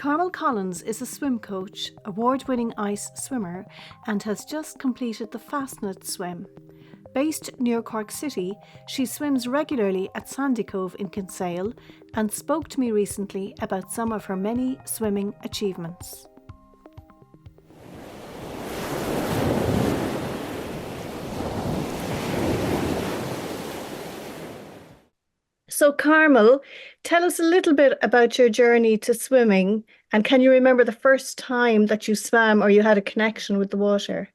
Carmel Collins is a swim coach, award-winning ice swimmer, and has just completed the Fastnet swim. Based near Cork City, she swims regularly at Sandycove in Kinsale and spoke to me recently about some of her many swimming achievements. So, Carmel, tell us a little bit about your journey to swimming, and can you remember the first time that you swam or you had a connection with the water?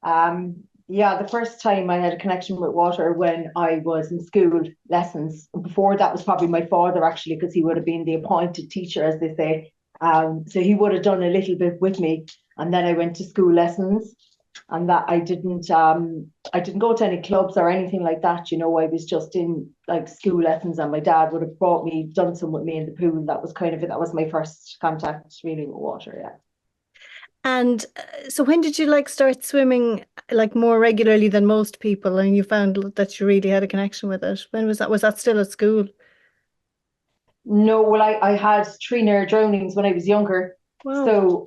The first time I had a connection with water when I was in school lessons. Before that was probably my father, actually, because he would have been the appointed teacher, as they say. So he would have done a little bit with me, and then I went to school lessons, and that I didn't go to any clubs or anything like that. I was just in like school lessons, and my dad would have done some with me in the pool. That was kind of it. That was my first contact really with water. Yeah. And so when did you start swimming more regularly than most people, and you found that you really had a connection with it? When was that? Was that still at school? No, well, I had 3 near drownings when I was younger. Wow. So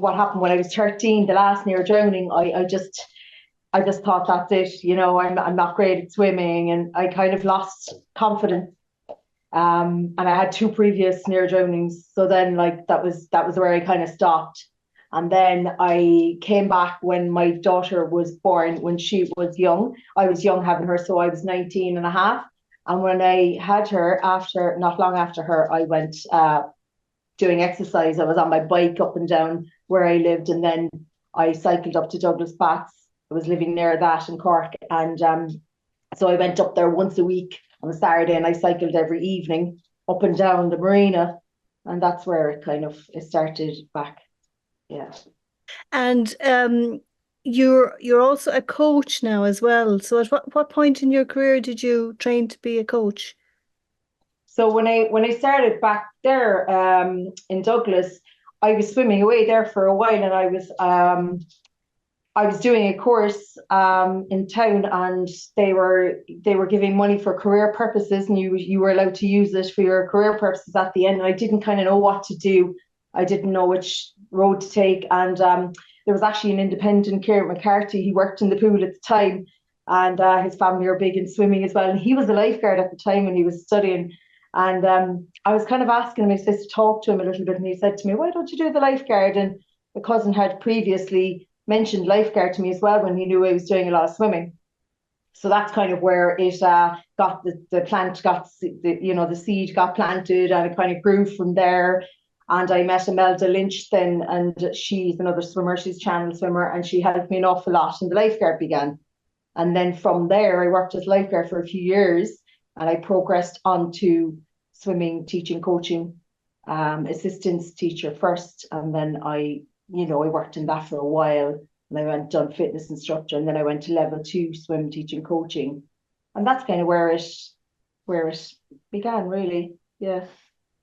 what happened when I was 13, the last near drowning, I just thought that's it. I'm not great at swimming, and I kind of lost confidence. And I had 2 previous near drownings. So then that was where I kind of stopped. And then I came back when my daughter was born, when she was young. I was young having her, so I was 19 and a half. And when I had her, not long after her, I went doing exercise. I was on my bike up and down where I lived, and then I cycled up to Douglas Bats. I was living near that in Cork, and so I went up there once a week on a Saturday, and I cycled every evening up and down the marina, and that's where it started back. Yeah. And you're also a coach now as well. So at what point in your career did you train to be a coach? So when I started back there in Douglas, I was swimming away there for a while, and I was doing a course in town, and they were giving money for career purposes, and you were allowed to use it for your career purposes at the end. And I didn't kind of know what to do. I didn't know which road to take, and there was actually an independent, Kieran McCarthy. He worked in the pool at the time, and his family are big in swimming as well. And he was a lifeguard at the time when he was studying. And I was kind of asking him, I said, to talk to him a little bit, and he said to me, "Why don't you do the lifeguard?" And my cousin had previously mentioned lifeguard to me as well when he knew I was doing a lot of swimming. So that's kind of where it got the plant got the seed got planted, and it kind of grew from there. And I met Imelda Lynch then, and she's another swimmer. She's a channel swimmer, and she helped me an awful lot. And the lifeguard began. And then from there, I worked as lifeguard for a few years, and I progressed on to swimming, teaching, coaching, assistance teacher first. And then I worked in that for a while, and I went done fitness instructor, and then I went to level 2 swim, teaching, coaching. And that's kind of where it began, really. Yeah.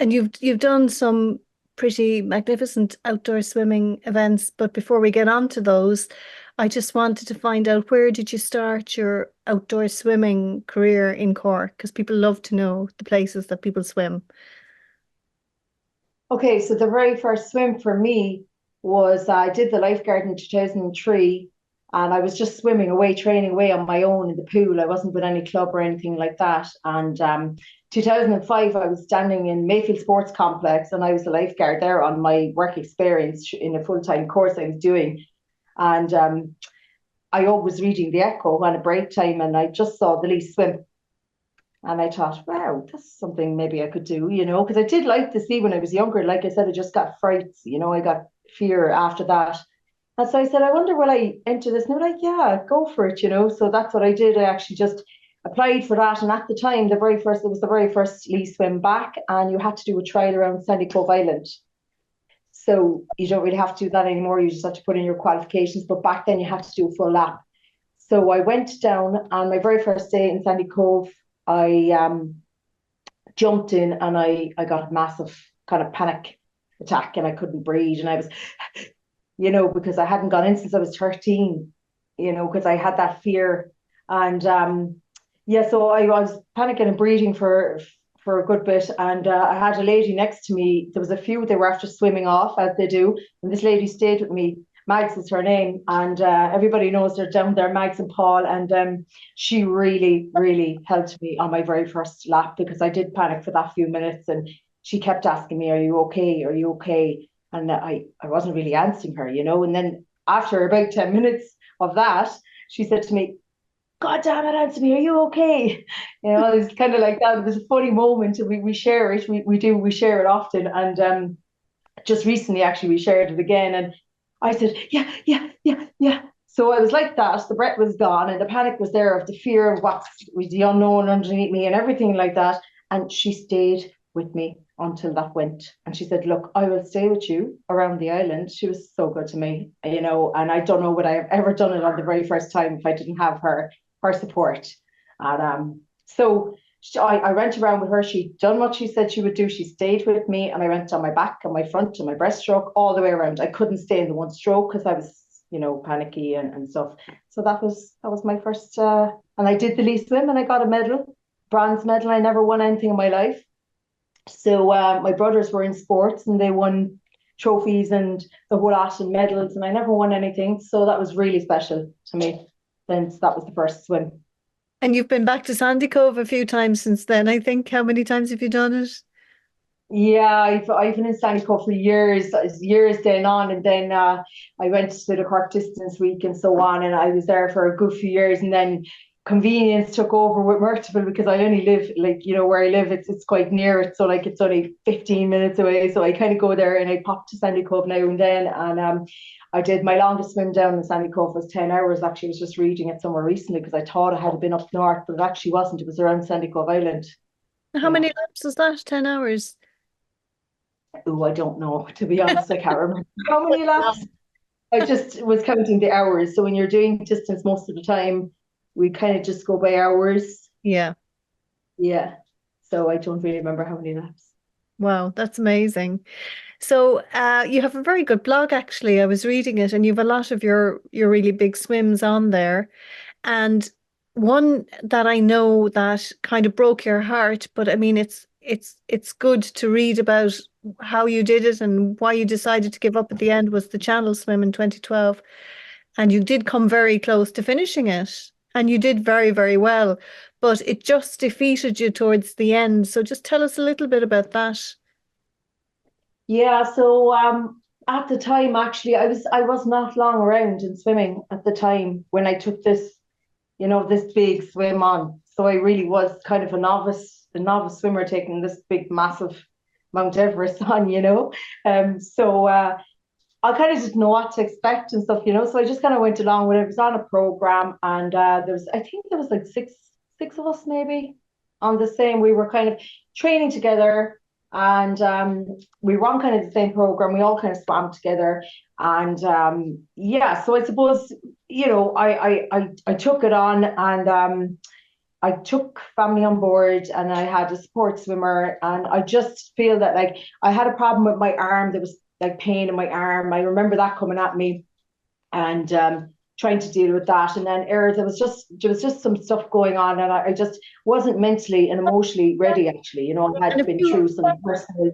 And you've done some pretty magnificent outdoor swimming events, but before we get on to those, I just wanted to find out, where did you start your outdoor swimming career in Cork? Because people love to know the places that people swim. Okay, so the very first swim for me was I did the lifeguard in 2003, and I was just swimming away, training away on my own in the pool. I wasn't with any club or anything like that. And 2005, I was standing in Mayfield Sports Complex, and I was a lifeguard there on my work experience in a full-time course I was doing. And I was reading the Echo on a break time, and I just saw the Lee swim. And I thought, wow, that's something maybe I could do, because I did like the sea when I was younger. Like I said, I just got frights, I got fear after that. And so I said, I wonder, will I enter this? And they were like, yeah, go for it, So that's what I did. I actually just applied for that. And at the time, it was the very first Lee swim back, and you had to do a trial around Sandycove Island. So you don't really have to do that anymore. You just have to put in your qualifications. But back then you had to do a full lap. So I went down, and my very first day in Sandycove, I jumped in, and I got a massive kind of panic attack, and I couldn't breathe. And I was, because I hadn't gone in since I was 13, because I had that fear. And so I was panicking and breathing for for a good bit, and I had a lady next to me. There was a few, they were after swimming off, as they do, and this lady stayed with me. Mags is her name, and everybody knows they're down there, Mags and Paul, and she really, really helped me on my very first lap, because I did panic for that few minutes, and she kept asking me, "Are you okay? Are you okay?" And I wasn't really answering her, and then after about 10 minutes of that, she said to me, "God damn it, Anthony, are you okay?" It's kind of like that. It was a funny moment. We share it. We share it often. And just recently, actually, we shared it again. And I said, "Yeah, yeah, yeah, yeah." So I was like that. The breath was gone, and the panic was there of the fear of what was the unknown underneath me and everything like that. And she stayed with me until that went. And she said, "Look, I will stay with you around the island." She was so good to me, and I don't know would I have ever done it on the very first time if I didn't have her support. And so I went around with her. She'd done what she said she would do. She stayed with me, and I went on my back and my front and my breaststroke all the way around. I couldn't stay in the one stroke because I was, panicky and stuff. So that was my first, and I did the least swim, and I got a medal, bronze medal. I never won anything in my life. So my brothers were in sports, and they won trophies and the whole lot and medals, and I never won anything. So that was really special to me. Since that was the first swim. And you've been back to Sandycove a few times since then, I think. How many times have you done it? Yeah, I've been in Sandycove for years then on, and then I went to the Cork Distance Week and so on, and I was there for a good few years, and then convenience took over with Murtable, because I only live where I live, it's quite near it, so like it's only 15 minutes away, so I kind of go there and I pop to Sandycove now and then, and I did my longest swim down in Sandycove was 10 hours. Actually, I was just reading it somewhere recently because I thought I had been up north, but it actually wasn't. It was around Sandycove Island. How Yeah. many laps was that? 10 hours? Oh, I don't know. To be honest, I can't remember how many laps. I just was counting the hours. So when you're doing distance most of the time, we kind of just go by hours. Yeah. Yeah. So I don't really remember how many laps. Wow, that's amazing. So you have a very good blog, actually. I was reading it, and you have a lot of your really big swims on there. And one that I know that kind of broke your heart, but I mean it's good to read about how you did it and why you decided to give up at the end, was the Channel swim in 2012. And you did come very close to finishing it. And you did very, very well. But it just defeated you towards the end. So just tell us a little bit about that. Yeah. So at the time, actually, I was not long around in swimming at the time when I took this big swim on. So I really was kind of a novice swimmer taking this big, massive Mount Everest on. So I kind of didn't know what to expect and stuff. So I just kind of went along with it. It was on a program, and I think there was like six of us maybe on the same. We were kind of training together, and we were on kind of the same program. We all kind of swam together, and yeah. So I suppose I took it on, and I took family on board, and I had a support swimmer, and I just feel that like I had a problem with my arm. There was like pain in my arm. I remember that coming at me, and trying to deal with that. And then there was just some stuff going on, and I just wasn't mentally and emotionally ready. Actually, I And had been through some personal.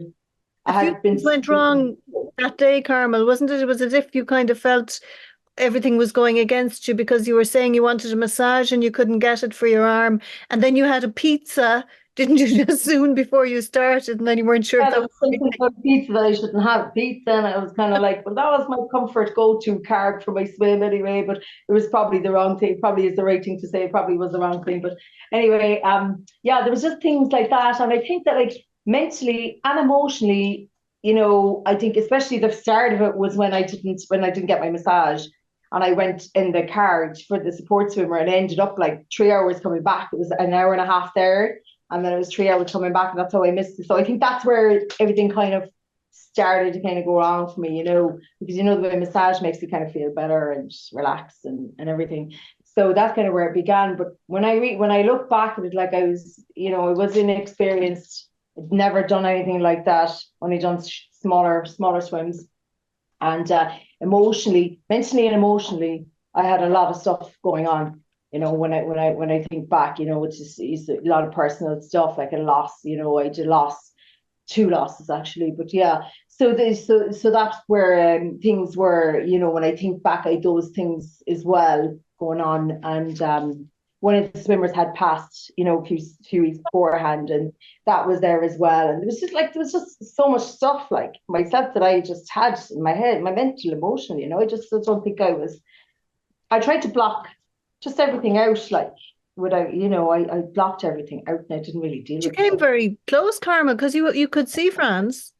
I a few had been. things went wrong that day, Carmel, wasn't it? It was as if you kind of felt everything was going against you because you were saying you wanted a massage and you couldn't get it for your arm. And then you had a pizza, didn't you, just soon before you started? And then you weren't sure if Yeah, that there was was something about pizza that I shouldn't have pizza, and I was kind of like, well, that was my comfort go-to carb for my swim anyway. But it was probably the wrong thing. Probably is the right thing to say. It probably was the wrong thing. But anyway, yeah, there was just things like that, and I think that like mentally and emotionally, I think especially the start of it was when I didn't get my massage, and I went in the carriage for the support swimmer, and I ended up like 3 hours coming back. It was an hour and a half there, and then it was 3 hours coming back, and that's how I missed it. So I think that's where everything kind of started to kind of go wrong for me, because the way massage makes you kind of feel better and relax and everything. So that's kind of where it began. But when I look back at it, like I was inexperienced. I'd never done anything like that. Only done smaller swims, and mentally and emotionally, I had a lot of stuff going on. when I think back, it's a lot of personal stuff, like a loss. I did loss, two losses actually, but yeah. So that's where things were. When I think back, I those things as well going on, and one of the swimmers had passed, a few weeks beforehand, and that was there as well. And there was just so much stuff like myself that I just had in my head, my mental, emotional. I just don't think I tried to block just everything out, like without, I blocked everything out and I didn't really deal You with came stuff. very close, Carmel, because you could see France.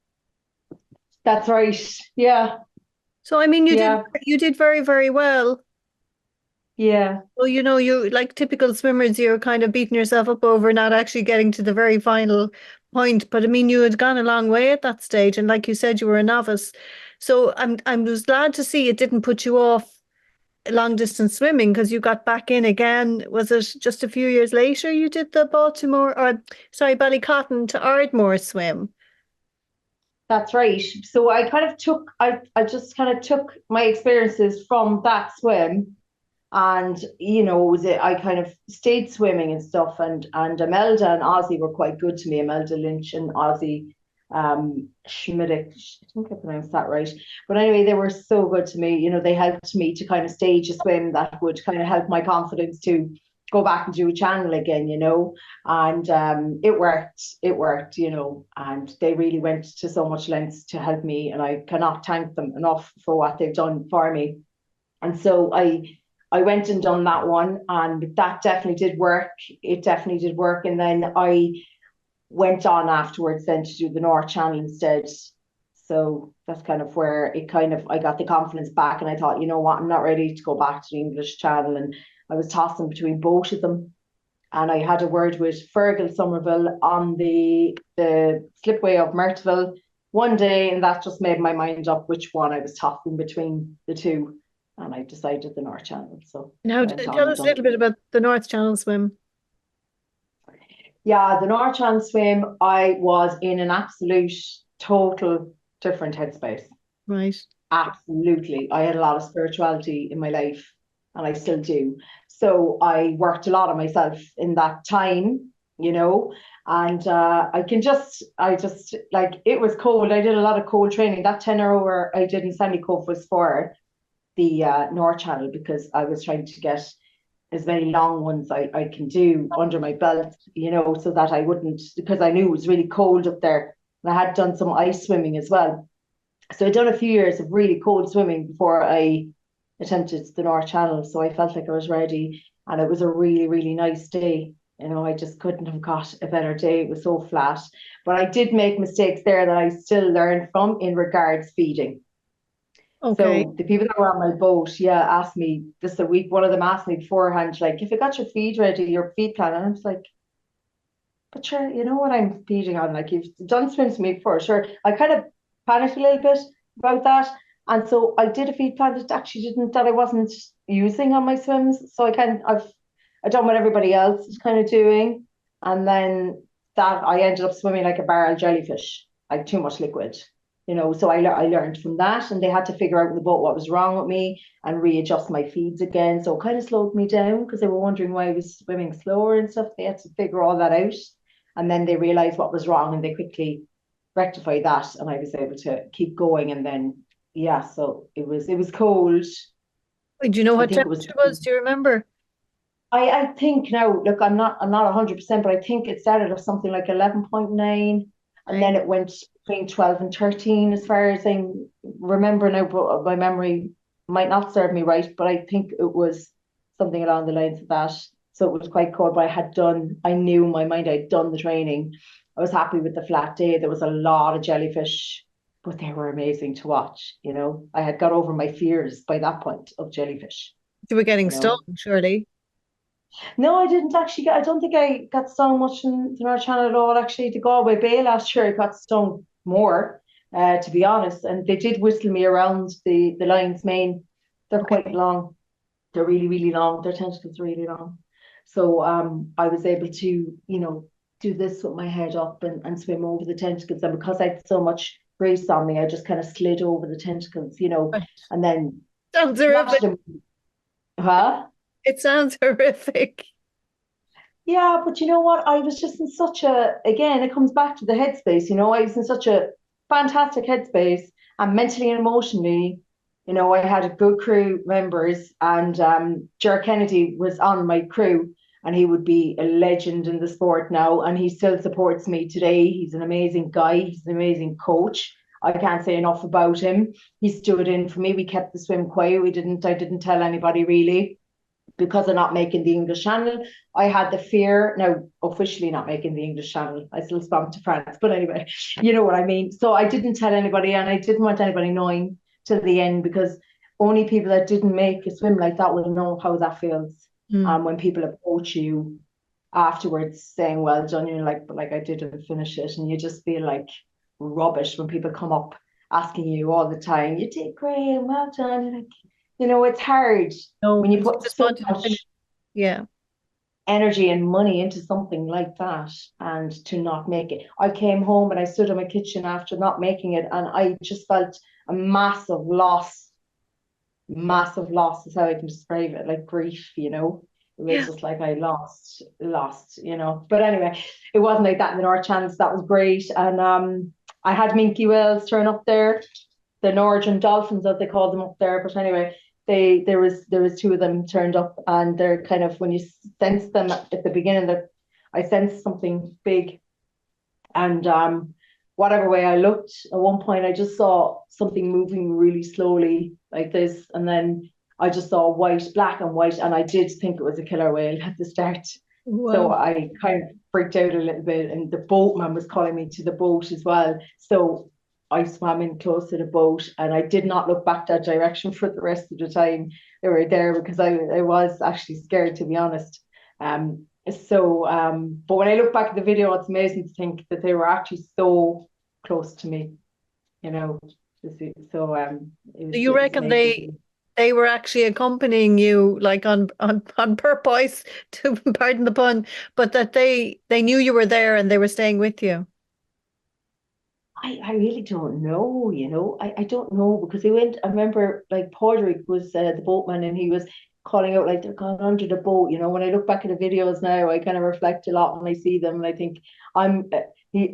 That's right. Yeah. So I mean, Yeah. you did very, very well. Yeah. Well, you like typical swimmers, you're kind of beating yourself up over not actually getting to the very final point. But I mean, you had gone a long way at that stage, and like you said, you were a novice. So I'm just glad to see it didn't put you off long distance swimming because you got back in again. Was it just a few years later you did the Ballycotton to Ardmore swim? That's right. So I just kind of took my experiences from that swim, and I kind of stayed swimming and stuff, and Imelda and Ozzy were quite good to me. Imelda Lynch and Ozzy Schmidic, I think I pronounced that right. But anyway, they were so good to me. They helped me to kind of stage a swim that would kind of help my confidence to go back and do a channel again, and it worked, and they really went to so much lengths to help me, and I cannot thank them enough for what they've done for me. And so I went and done that one, and that definitely did work. It definitely did work. And then I went on afterwards then to do the North Channel instead. So that's kind of where I got the confidence back, and I thought, you know what, I'm not ready to go back to the English Channel. And I was tossing between both of them. And I had a word with Fergal Somerville on the slipway of Myrtleville one day, and that just made my mind up which one I was tossing between the two. And I decided the North Channel. So Now, went on tell and us a done little bit about the North Channel swim. Yeah, the North Channel swim, I was in an absolute total different headspace. Right. Absolutely. I had a lot of spirituality in my life, and I still do. So I worked a lot on myself in that time, and I just like it was cold. I did a lot of cold training. That 10 hour I did in Sandycove was for the North Channel because I was trying to get as many long ones I can do under my belt, so that I wouldn't, because I knew it was really cold up there. And I had done some ice swimming as well. So I'd done a few years of really cold swimming before I attempted the North Channel. So I felt like I was ready. And it was a really, really nice day. I just couldn't have got a better day. It was so flat. But I did make mistakes there that I still learned from in regards feeding. Okay. So the people that were on my boat, yeah, asked me this a week. One of them asked me beforehand, like, if you got your feed ready, your feed plan, and I was like, but sure, you know what I'm feeding on. Like you've done swims with me before, sure. I kind of panicked a little bit about that, and so I did a feed plan that I wasn't using on my swims. So I done what everybody else is kind of doing, and then that I ended up swimming like a barrel jellyfish, like too much liquid. So I learned from that, and they had to figure out in the boat what was wrong with me and readjust my feeds again. So it kind of slowed me down because they were wondering why I was swimming slower and stuff. They had to figure all that out, and then they realized what was wrong, and they quickly rectified that, and I was able to keep going. And then yeah, so it was cold. Wait, do you know I what think it was temperature it was? Do you remember? I think now, look, I'm not 100%, but I think it started off something like 11.9, and Okay. then it went between 12 and 13 as far as I remember now, but my memory might not serve me right, but I think it was something along the lines of that. So it was quite cold, but I knew in my mind I'd done the training. I was happy with the flat day. There was a lot of jellyfish, but they were amazing to watch. I had got over my fears by that point of jellyfish, You were getting you stung, know. surely. No, I didn't actually I don't think I got stung much in the North Channel at all. Actually, the Galway Bay last year I got stung more, to be honest. And they did whistle me around the lion's mane. They're quite Okay. long. They're really, really long. Their tentacles are really long. So I was able to, do this with my head up and swim over the tentacles. And because I had so much grease on me, I just kind of slid over the tentacles, Right. and then Sounds smashed horrific. them. Huh? It sounds horrific. Yeah, but you know what? I was just in such a, again, it comes back to the headspace, I was in such a fantastic headspace and mentally and emotionally, I had a good crew members and Ger Kennedy was on my crew and he would be a legend in the sport now and he still supports me today. He's an amazing guy. He's an amazing coach. I can't say enough about him. He stood in for me. We kept the swim quiet. I didn't tell anybody really because of not making the English Channel. I had the fear, now officially not making the English Channel. I still swam to France, but anyway, you know what I mean. So I didn't tell anybody, and I didn't want anybody knowing till the end because only people that didn't make a swim like that will know how that feels. Mm. When people approach you afterwards saying, "Well done," you're like, "But like I didn't finish it," and you just feel like rubbish when people come up asking you all the time, "You did great, well done." You're like, it's hard No, when you because you put just so wanted to finish. much Yeah. energy and money into something like that and to not make it. I came home and I stood in my kitchen after not making it and I just felt a massive loss. Massive loss is how I can describe it, like grief, It was Yeah. just like I lost. But anyway, it wasn't like that in the North Channel, so that was great. And I had Minky Wells turn up there, the Norwegian Dolphins, as they called them up there. But anyway, there was two of them turned up, and they're kind of when you sense them at the beginning that I sensed something big, and whatever way I looked, at one point I just saw something moving really slowly like this, and then I just saw white, black and white, and I did think it was a killer whale at the start. So Wow. I kind of freaked out a little bit, and the boatman was calling me to the boat as well. So I swam in close to the boat, and I did not look back that direction for the rest of the time they were there because I was actually scared, to be honest. But when I look back at the video, it's amazing to think that they were actually so close to me, you know. So it Do was you it was reckon amazing. they were actually accompanying you like on purpose to pardon the pun, but that they knew you were there and they were staying with you? I really don't know. I don't know because they went. I remember like Padraig was the boatman and he was calling out like they're going under the boat. When I look back at the videos now, I kind of reflect a lot when I see them and I think I'm.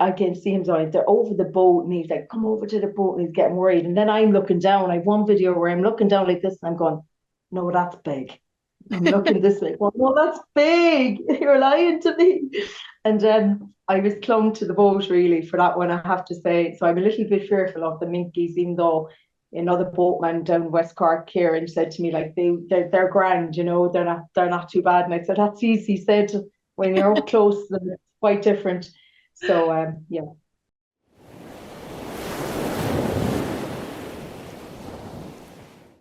I can see him going, they're over the boat and he's like, come over to the boat and he's getting worried. And then I'm looking down. I have one video where I'm looking down like this and I'm going, no, that's big. I'm looking this way. Well, no, that's big. You're lying to me. And I was clung to the boat really for that one, I have to say. So I'm a little bit fearful of the minkies, even though another boatman down West Cork here and said to me like they're grand, they're not too bad. And I said that's easy. He said when you're up close, then it's quite different. So yeah.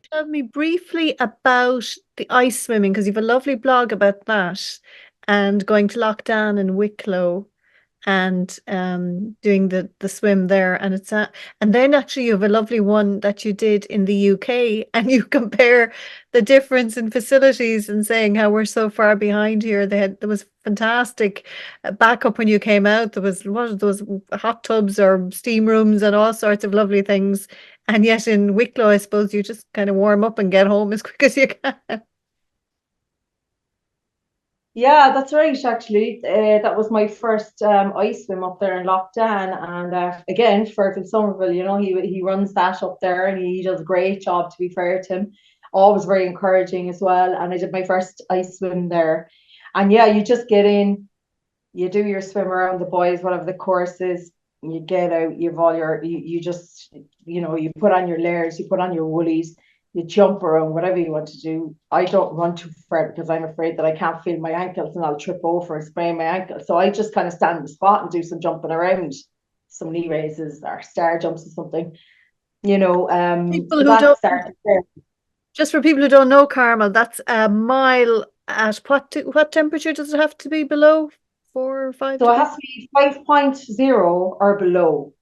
Tell me briefly about the ice swimming because you've a lovely blog about that and going to Lockdown and Wicklow and doing the swim there and then actually you have a lovely one that you did in the UK and you compare the difference in facilities and saying how we're so far behind here. There was fantastic backup when you came out. There was what those hot tubs or steam rooms and all sorts of lovely things. And yet in Wicklow, I suppose you just kind of warm up and get home as quick as you can. Yeah, that's right. Actually, that was my first ice swim up there in Lockdown, and again, Fergal Somerville. He runs that up there, and he does a great job. To be fair to him, always very encouraging as well. And I did my first ice swim there, and yeah, you just get in, you do your swim around the boys, whatever the course is. You get out, you've all you just, you put on your layers, you put on your woolies, you jump around, whatever you want to do. I don't run too far because I'm afraid that I can't feel my ankles and I'll trip over and sprain my ankle. So I just kind of stand in the spot and do some jumping around, some knee raises or star jumps or something, People so who that don't, started there. just for people who don't know, Carmel, that's a mile at what temperature does it have to be below? 4 or 5 So it degrees? has to be 5.0 or below.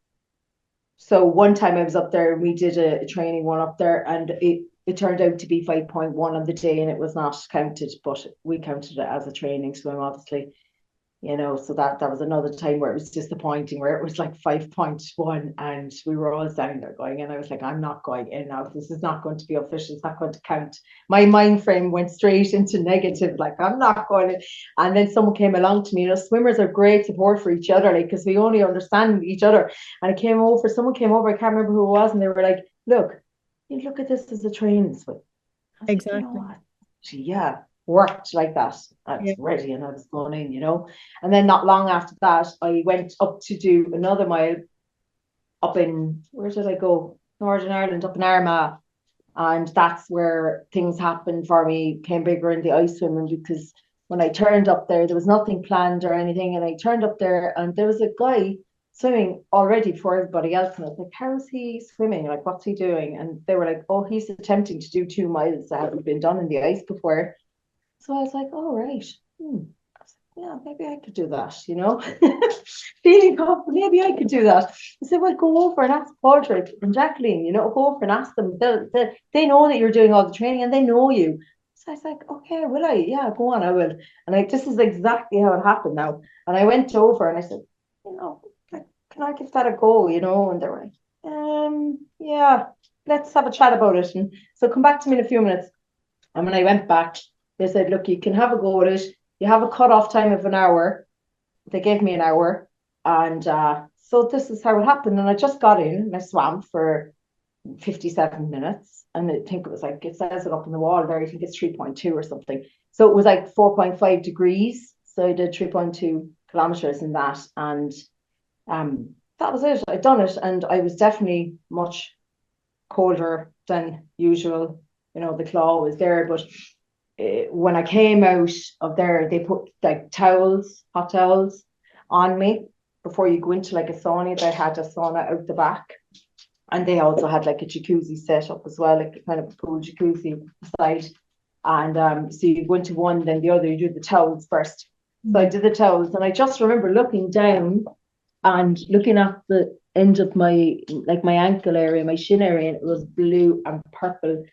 So one time I was up there and we did a training one up there and it turned out to be 5.1 on the day and it was not counted, but we counted it as a training swim, obviously. So that was another time where it was disappointing, where it was like 5.1 and we were all standing there going, and I was like, I'm not going in now. This is not going to be official. It's not going to count. My mind frame went straight into negative, like I'm not going in. And then someone came along to me, swimmers are great support for each other, like, because we only understand each other. And someone came over, I can't remember who it was, and they were like, look, you look at this as a training swim. I was like, you know Exactly. what? Yeah, worked like that. I was Yeah. ready and I was going in. And then not long after that, I went up to do another mile up in, where did I go? Northern Ireland, up in Armagh. And that's where things happened for me, came bigger in the ice swimming, because when I turned up there was nothing planned or anything. And I turned up there and there was a guy swimming already before everybody else. And I was like, how's he swimming? Like, what's he doing? And they were like, oh, he's attempting to do 2 miles that haven't been done in the ice before. So I was like, oh, right. Yeah, maybe I could do that. Feeling confident, maybe I could do that. I said, well, go over and ask Padraig and Jacqueline, go over and ask them. They know that you're doing all the training and they know you. So I was like, okay, will I? Yeah, go on, I will. And this is exactly how it happened now. And I went over and I said, like, can I give that a go, And they were like, yeah, let's have a chat about it. And so come back to me in a few minutes. And when I went back, they said, look, you can have a go at it. You have a cut-off time of an hour. They gave me an hour. And so this is how it happened. And I just got in and I swam for 57 minutes. And I think it was like, it says it up on the wall there. I think it's 3.2 or something. So it was like 4.5 degrees. So I did 3.2 kilometers in that. And that was it. I'd done it. And I was definitely much colder than usual. The claw was there, but when I came out of there, they put like hot towels on me before you go into like a sauna. They had a sauna out the back, and they also had like a jacuzzi set up as well, like a kind of a pool jacuzzi beside. And so you go into one, then the other. You do the towels first. So I did the towels, and I just remember looking down and looking at the end of my ankle area, my shin area, and it was blue and purple.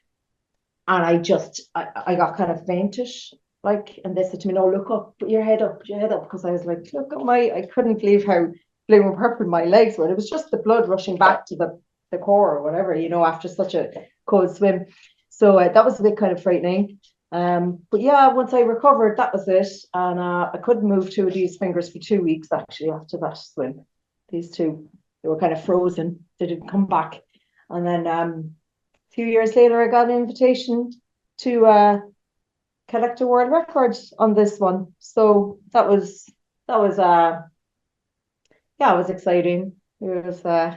And I got kind of faintish, and they said to me, no, look up, put your head up, because I was like, look at I couldn't believe how blue and purple my legs were. It was just the blood rushing back to the core or whatever, after such a cold swim. So that was a bit kind of frightening. But yeah, once I recovered, that was it. And I couldn't move two of these fingers for 2 weeks actually after that swim. These two, they were kind of frozen. They didn't come back. And then a few years later, I got an invitation to collect a world record on this one. So that was it was exciting. It was So,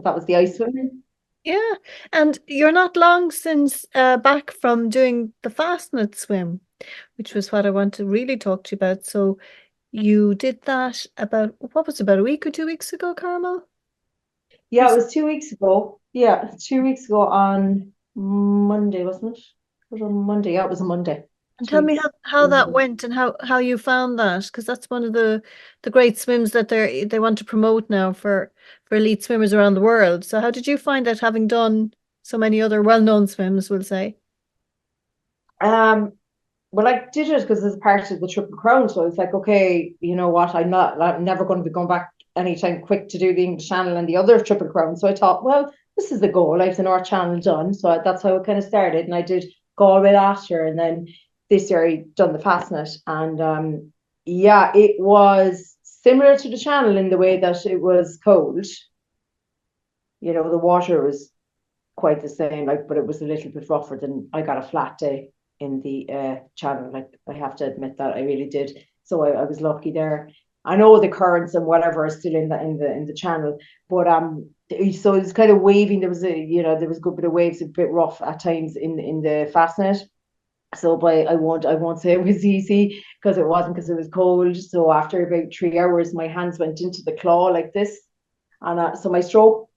that was the ice swimming. yeah. And you're not long since back from doing the Fastnet swim, which was what I want to really talk to you about. So you did that about a week or 2 weeks ago, Carmel? Yeah, it was 2 weeks ago. Yeah, 2 weeks ago on Monday, wasn't it? It was on Monday. Yeah, it was a Monday. And Two tell me weeks. how that went and how you found that, because that's one of the great swims that they want to promote now for elite swimmers around the world. So how did you find that, having done so many other well-known swims, we'll say? Um, well, I did it because it's part of the Triple Crown. So it's like, okay, you know what? I'm never going to be going back anytime quick to do the English Channel and the other Triple Crown. So I thought, well, this is the goal. I have the North Channel done. So that's how it kind of started. And I did Galway last year. And then this year I done the Fastnet. And yeah, it was similar to the Channel in the way that it was cold. The water was quite the same, but it was a little bit rougher than I got a flat day in the channel. I have to admit that I really did. So I was lucky there. I know the currents and whatever are still in the channel, but so it's kind of waving. There was a good bit of waves, a bit rough at times in the Fastnet. So but I won't say it was easy, because it wasn't, because it was cold. So after about 3 hours, my hands went into the claw like this, and so my stroke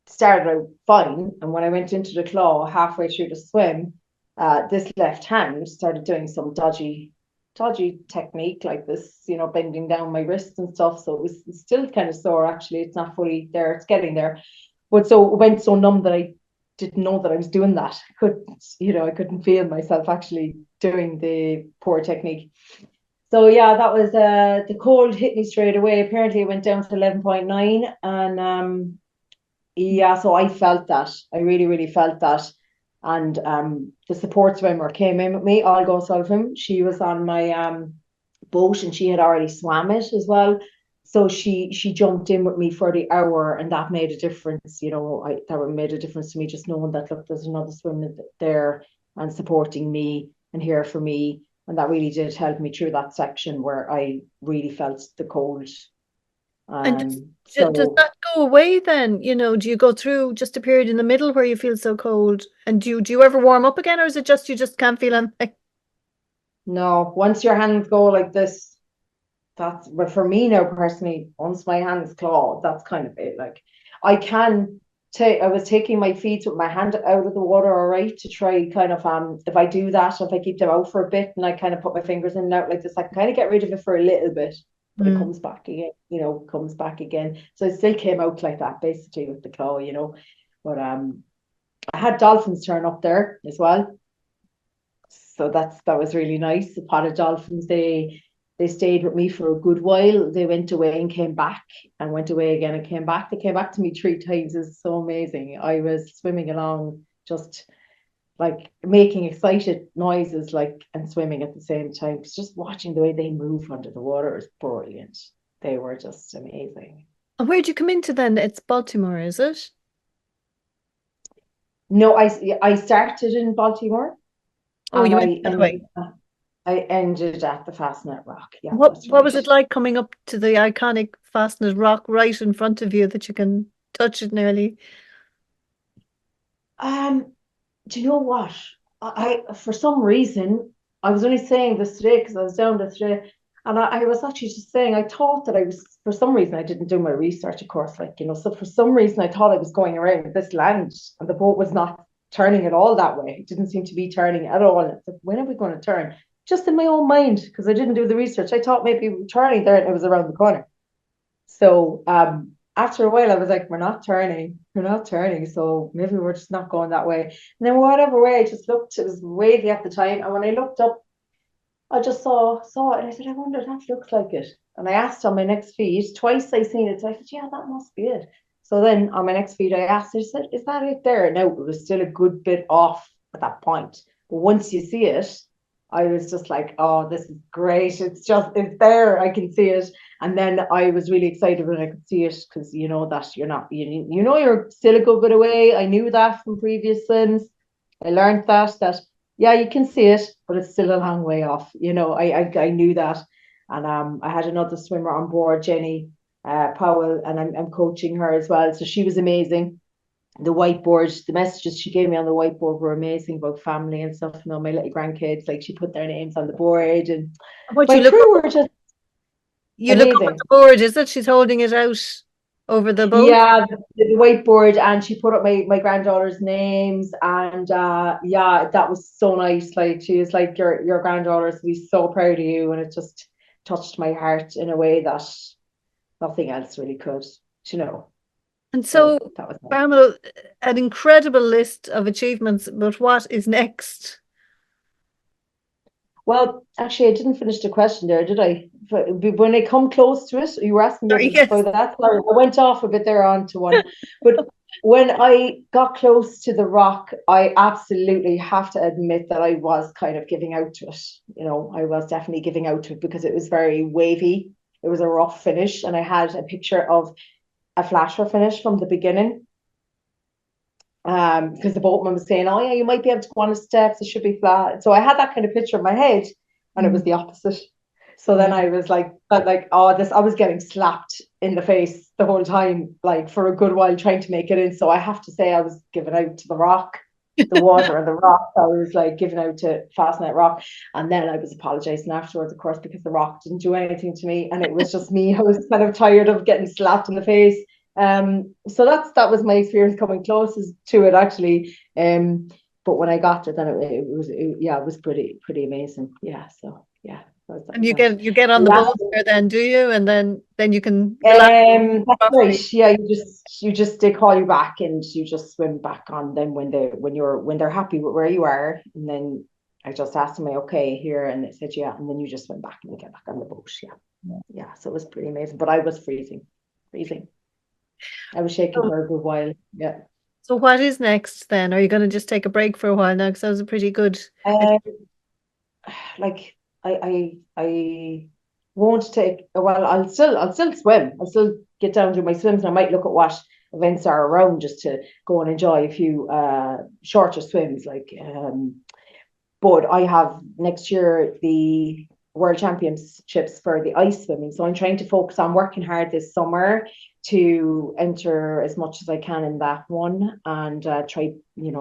started out fine. And when I went into the claw halfway through the swim, this left hand started doing some dodgy technique like this, bending down my wrists and stuff. So it was still kind of sore actually. It's not fully there, it's getting there. But so it went so numb that I didn't know that I was doing that. I couldn't feel myself actually doing the poor technique. So yeah, that was the cold hit me straight away. Apparently it went down to 11.9, and yeah, so I felt that. I really, really felt that. And the support swimmer came in with me, I'll go Sullivan. She was on my boat and she had already swam it as well. So she jumped in with me for the hour, and that made a difference. That made a difference to me, just knowing that look, there's another swimmer there and supporting me and here for me. And that really did help me through that section where I really felt the cold. And does So that go away then? Do you go through just a period in the middle where you feel so cold? And do you ever warm up again, or is it just you just can't feel anything? no, once your hands go like this, but for me now personally, once my hands claw, that's kind of it. Like I can take, I was taking my feet with my hand out of the water, all right, to try kind of if I do that, if I keep them out for a bit and I kind of put my fingers in and out like this, I can kind of get rid of it for a little bit, but it Mm. comes back again, comes back again. So it still came out like that, basically with the claw. But I had dolphins turn up there as well. So that was really nice. The pot of dolphins, they stayed with me for a good while. They went away and came back and went away again and came back. They came back to me 3 times. It's so amazing. I was swimming along, just like making excited noises, like, and swimming at the same time. Just watching the way they move under the water is brilliant. They were just amazing. And where'd you come into then? It's Baltimore, is it? No, I started in Baltimore Oh, and you went that way. I ended at the Fastnet Rock. Yeah, What that's what right. was it like coming up to the iconic Fastnet Rock right in front of you that you can touch it nearly? Um, do you know what? For some reason, I was only saying this today because I was down there today, and I was actually just saying I thought that I was, for some reason I didn't do my research, of course, so for some reason I thought I was going around this land and the boat was not turning at all that way. It didn't seem to be turning at all. It's like, when are we going to turn? Just in my own mind, because I didn't do the research. I thought maybe we were turning there and it was around the corner. So after a while, I was like, we're not turning. So maybe we're just not going that way. And then whatever way, I just looked, it was wavy at the time. And when I looked up, I just saw it and I said, I wonder, that looks like it. And I asked on my next feed, twice I seen it. So I said, yeah, that must be it. So then on my next feed, I asked, I said, is that it there? No, it was still a good bit off at that point. But once you see it, I was just like, oh, this is great. It's there. I can see it. And then I was really excited when I could see it because you know that you're not, you're still a good bit away. I knew that from previous swims. I learned that yeah, you can see it, but it's still a long way off. I knew that. And I had another swimmer on board, Jenny Powell, and I'm coaching her as well. So she was amazing. The whiteboard, the messages she gave me on the whiteboard were amazing about family and stuff. My little grandkids, like she put their names on the board, and What my you look up, crew were just you look up at amazing. the board, is it? She's holding it out over the boat. Yeah, the whiteboard, and she put up my granddaughter's names, and yeah, that was so nice. Like she was like, your granddaughter's will be so proud of you, and it just touched my heart in a way that nothing else really could, you know. And So so, that was nice. Carmel, an incredible list of achievements, but what is next? Well, actually, I didn't finish the question there, did I? When I come close to it, you were asking me Sorry, about yes. that. Sorry, I went off a bit there on to one. But when I got close to the rock, I absolutely have to admit that I was kind of giving out to it. I was definitely giving out to it because it was very wavy. It was a rough finish, and I had a picture of a flasher finish from the beginning. Because the boatman was saying, "Oh yeah, you might be able to go on the steps. It should be flat." So I had that kind of picture in my head, and it was Mm. the opposite. So then Yeah. I was like, oh, this. I was getting slapped in the face the whole time, like for a good while, trying to make it in. So I have to say, I was giving out to the rock, the water, and the rock. I was like giving out to Fastnet Rock, and then I was apologizing afterwards, of course, because the rock didn't do anything to me, and it was just me. I was kind of tired of getting slapped in the face. So that was my experience coming closest to it actually. But when I got it, then yeah, it was pretty amazing. Yeah, so yeah, that And you that. get on And the last, boat there then, do you? And then you can relax that's properly. right. Yeah, you just they call you back and you just swim back on them when they're happy with where you are, and then I just asked them, okay, here, and they said, yeah, and then you just swim back and you get back on the boat. Yeah. So it was pretty amazing, but I was freezing. I was shaking So, for a good while. Yeah. so what is next then? Are you going to just take a break for a while now? Because that was a pretty good. Uh, like I won't take. Well, I'll still swim. I'll still get down to my swims. And I might look at what events are around just to go and enjoy a few shorter swims. But I have next year the World Championships for the ice swimming. So I'm trying to focus on working hard this summer to enter as much as I can in that one and try,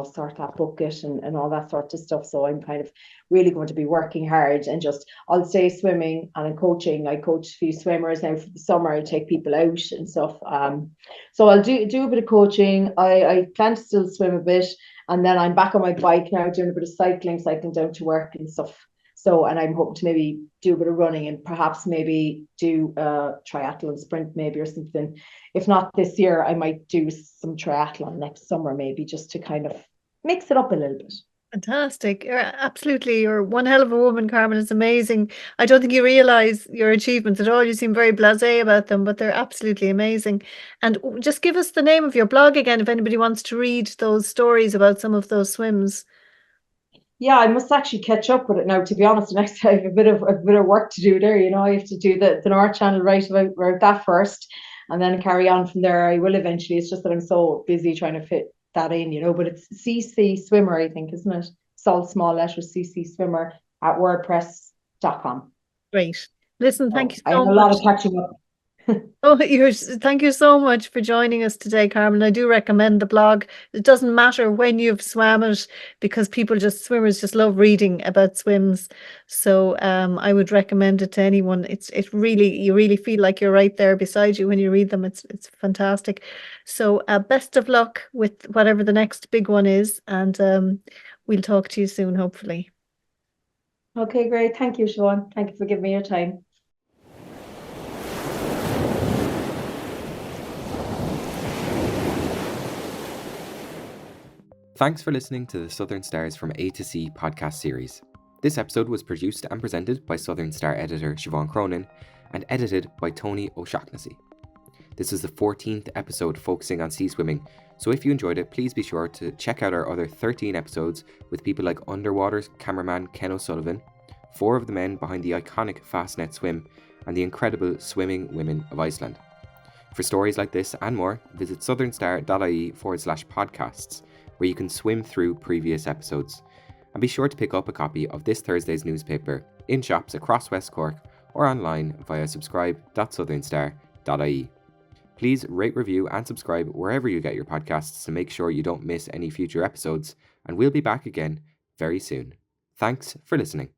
start that bucket and all that sort of stuff. So I'm kind of really going to be working hard and just, I'll stay swimming and in coaching. I coach a few swimmers now for the summer. I take people out and stuff. So I'll do a bit of coaching. I plan to still swim a bit. And then I'm back on my bike now doing a bit of cycling down to work and stuff. So, and I'm hoping to maybe do a bit of running and perhaps maybe do a triathlon sprint maybe or something. If not this year, I might do some triathlon next summer maybe just to kind of mix it up a little bit. Fantastic. You're one hell of a woman, Carmen. It's amazing. I don't think you realize your achievements at all. You seem very blasé about them, but they're absolutely amazing. And just give us the name of your blog again if anybody wants to read those stories about some of those swims. Yeah, I must actually catch up with it now. To be honest, next I have a bit of work to do there. I have to do the North Channel right about that first, and then carry on from there. I will eventually. It's just that I'm so busy trying to fit that in. But it's CC Swimmer, I think, isn't it? It's all small letters. CC Swimmer at WordPress.com. Great. Listen, thank you I so have a lot much. of catching up. Thank you so much for joining us today, Carmen. I do recommend the blog. It doesn't matter when you've swam it because swimmers just love reading about swims. So I would recommend it to anyone. You really feel like you're right there beside you when you read them. It's fantastic. So best of luck with whatever the next big one is, and we'll talk to you soon, hopefully. Okay, great. Thank you, Siobhán. Thank you for giving me your time. Thanks for listening to the Southern Stars from A to C podcast series. This episode was produced and presented by Southern Star editor Siobhán Cronin and edited by Tony O'Shaughnessy. This is the 14th episode focusing on sea swimming, so if you enjoyed it, please be sure to check out our other 13 episodes with people like underwater cameraman Ken O'Sullivan, 4 of the men behind the iconic Fastnet swim, and the incredible Swimming Women of Iceland. For stories like this and more, visit southernstar.ie/podcasts, where you can swim through previous episodes. And be sure to pick up a copy of this Thursday's newspaper in shops across West Cork or online via subscribe.southernstar.ie. Please rate, review and subscribe wherever you get your podcasts to make sure you don't miss any future episodes, and we'll be back again very soon. Thanks for listening.